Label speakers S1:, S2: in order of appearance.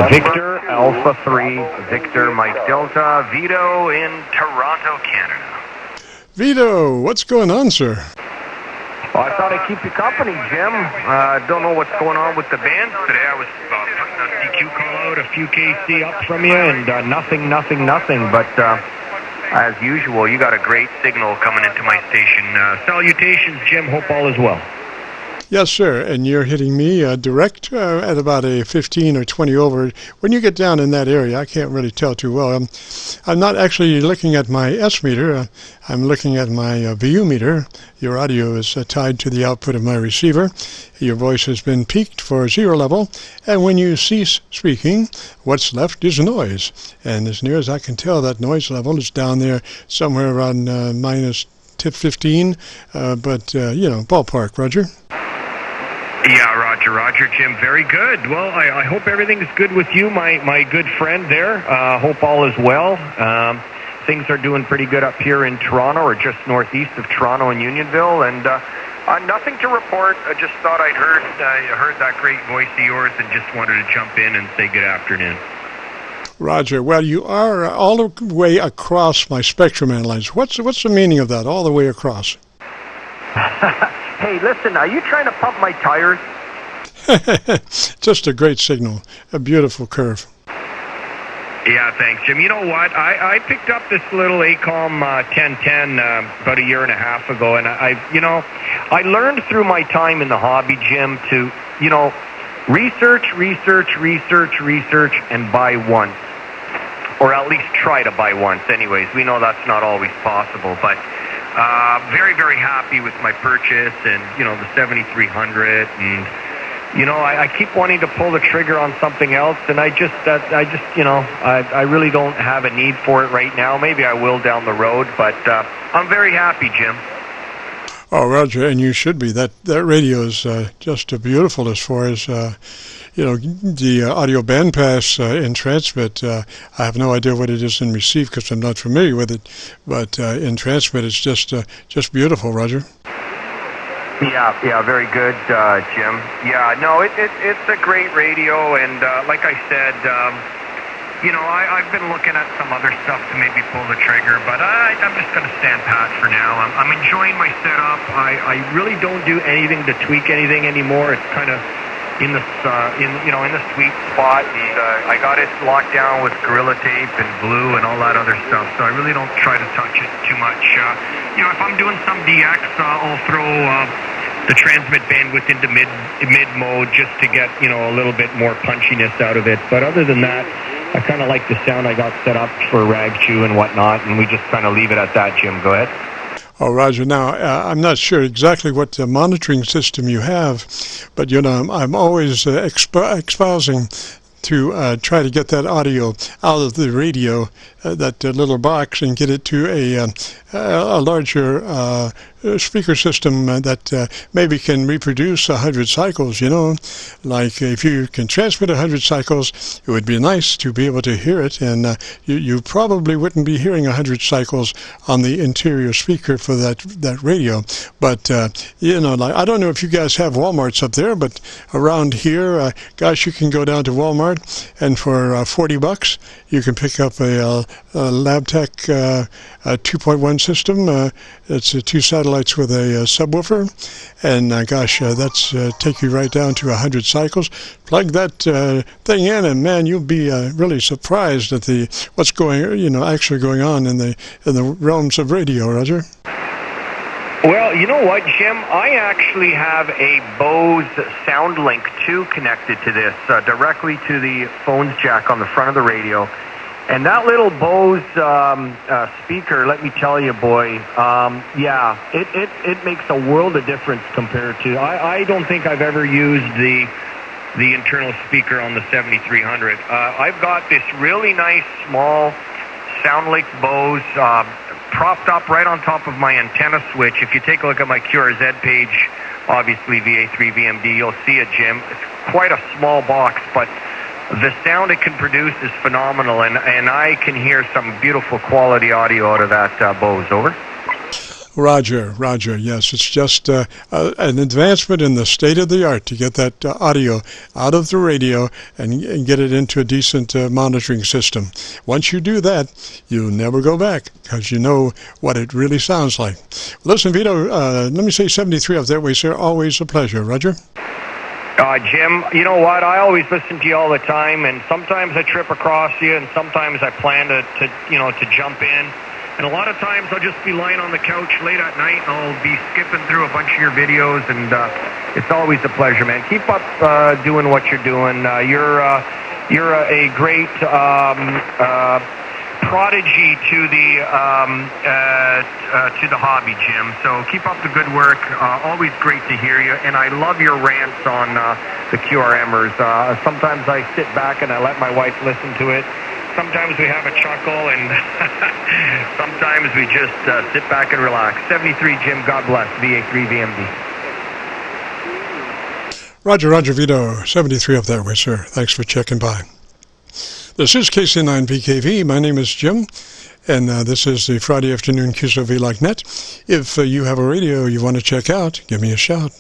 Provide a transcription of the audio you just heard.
S1: Victor Alpha 3, Victor Mike Delta, Vito in Toronto, Canada.
S2: Vito, what's going on, sir?
S1: Well, I thought I'd keep you company, Jim. Don't know what's going on with the band today. I was putting a DQ call out, a few KC up from you, and nothing. But as usual, you got a great signal coming into my station. Salutations, Jim. Hope all is well.
S2: Yes, sir, and you're hitting me direct at about a 15 or 20 over. When you get down in that area, I can't really tell too well. I'm not actually looking at my S meter. I'm looking at my VU meter. Your audio is tied to the output of my receiver. Your voice has been peaked for 0 level, and when you cease speaking, what's left is noise. And as near as I can tell, that noise level is down there somewhere around minus 15, but, ballpark, Roger.
S1: Yeah, Roger, Jim. Very good. Well, I hope everything's good with you, my good friend there. Hope all is well. Things are doing pretty good up here in Toronto, or just northeast of Toronto and Unionville, and nothing to report. I just thought I heard that great voice of yours and just wanted to jump in and say good afternoon.
S2: Roger. Well, you are all the way across my spectrum analyzer. What's the meaning of that, all the way across?
S1: Hey, listen, are you trying to pump my tires?
S2: Just a great signal. A beautiful curve.
S1: Yeah, thanks, Jim. You know what? I picked up this little ACOM 1010 about a year and a half ago, and I learned through my time in the hobby, Jim, to, research, and buy once. Or at least try to buy once. Anyways, we know that's not always possible, but very, very happy with my purchase and, the 7300, and, I keep wanting to pull the trigger on something else, and I really don't have a need for it right now. Maybe I will down the road, but I'm very happy, Jim.
S2: Oh, Roger, and you should be. That radio is just beautiful as far as, the audio bandpass in transmit. I have no idea what it is in receive because I'm not familiar with it, but in transmit it's just beautiful, Roger.
S1: Yeah, very good, Jim. Yeah, no, it's a great radio, and like I said, I've been looking at some other stuff to maybe pull the trigger, but I'm just going to stand pat for now. I'm enjoying my setup. I really don't do anything to tweak anything anymore. It's kind of in the sweet spot, and I got it locked down with Gorilla Tape and glue and all that other stuff, so I really don't try to touch it too much. If I'm doing some DX, I'll throw the transmit bandwidth into mid mode just to get a little bit more punchiness out of it. But other than that, I kind of like the sound I got set up for RagChew and whatnot, and we just kind of leave it at that. Jim, go ahead.
S2: Oh, Roger. Now, I'm not sure exactly what monitoring system you have, but, I'm always espousing to try to get that audio out of the radio, that little box, and get it to a larger speaker system that maybe can reproduce 100 cycles, like if you can transmit 100 cycles, it would be nice to be able to hear it, and you probably wouldn't be hearing 100 cycles on the interior speaker for that radio, but I don't know if you guys have Walmarts up there, but around here, gosh, you can go down to Walmart, and for $40 you can pick up a LabTech 2.1 system. It's 2 satellites with a subwoofer, and that's take you right down to 100 cycles. Plug that thing in, and man, you'll be really surprised at what's actually going on in the realms of radio, Roger.
S1: Well, you know what, Jim? I actually have a Bose SoundLink 2 connected to this, directly to the phone's jack on the front of the radio. And that little Bose speaker, let me tell you, boy, it makes a world of difference compared to... I don't think I've ever used the internal speaker on the 7300. I've got this really nice, small SoundLink Bose propped up right on top of my antenna switch. If you take a look at my QRZ page, obviously VA3VMD, you'll see it, Jim. It's quite a small box, but the sound it can produce is phenomenal, and I can hear some beautiful quality audio out of that Bose. Over.
S2: Roger, yes. It's just an advancement in the state of the art to get that audio out of the radio and get it into a decent monitoring system. Once you do that, you'll never go back because you know what it really sounds like. Listen, Vito, let me say 73 up that way, sir. Always a pleasure. Roger?
S1: Jim, you know what? I always listen to you all the time, and sometimes I trip across you, and sometimes I plan to jump in. And a lot of times I'll just be lying on the couch late at night and I'll be skipping through a bunch of your videos, and it's always a pleasure, man. Keep up doing what you're doing. You're a great prodigy to the hobby, Jim. So keep up the good work. Always great to hear you, and I love your rants on the QRMers. Sometimes I sit back and I let my wife listen to it. Sometimes we have a chuckle, and sometimes we just sit back and relax. 73, Jim. God bless. VA3VMD.
S2: Roger, Vito. 73 up that way, sir. Thanks for checking by. This is KC9VKV. My name is Jim, and this is the Friday afternoon Qso-Vlog net. If you have a radio you want to check out, give me a shout.